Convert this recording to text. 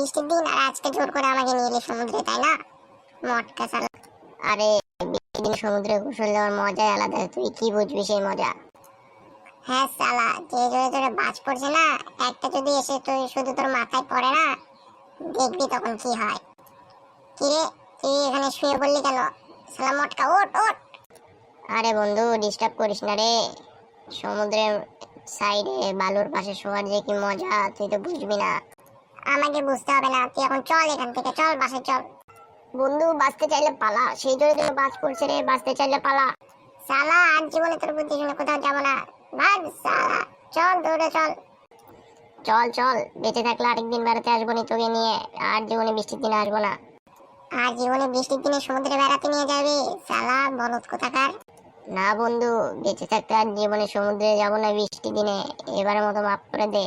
বৃষ্টির দিন আর আজকে জোর করে আমাকে নিয়ে এলি সমুদ্রে, তাই না? মটকা শালা। আরে বৃষ্টির দিন সমুদ্রে গোসল দেওয়ার মজাই আলাদা, তুই কি বুঝবি সেই মজা। হ্যাঁ শালা, যে জোরে জোরে বাজ পড়ছে না, একটা যদি এসে তুই শুধু তোর মাথায় পড়ে না, দেখবি তখন কি হয়। কিরে, তুই এখানে শুয়ে পড়লি কেন? শালা মটকা, ওঠ ওঠ। আরে বন্ধু, ডিস্টার্ব করিস না রে। সমুদ্রের সাইডে বালুর পাশে শোয়ার যে কি মজা তুই তো বুঝবি না। আমাকে বুঝতে হবে না, তুই এখন চল এখান থেকে, চল বাসায় চল। বন্ধু, বাঁচতে চাইলে পালা, সেই জোরে জোরে বাজ পড়ছে রে, বাঁচতে চাইলে পালা। শালা আজ জীবনে তোর বুদ্ধি শুনে কোথাও যাবো না। ভাগ শালা, চল দৌড়ে চল। চল চল, বেঁচে থাকলে আরেকদিন বেড়াতে আসবো নি তোকে নিয়ে, আর জীবনে বৃষ্টির দিনে আসবো না। আর জীবনে বৃষ্টির দিনে সমুদ্রে বেড়াতে নিয়ে যাবে শালা বলদ কোথাকার। না বন্ধু, বেঁচে থাকতে আর জীবনে সমুদ্রে যাবো না বৃষ্টির দিনে, এবারের মতো মাফ করে দে।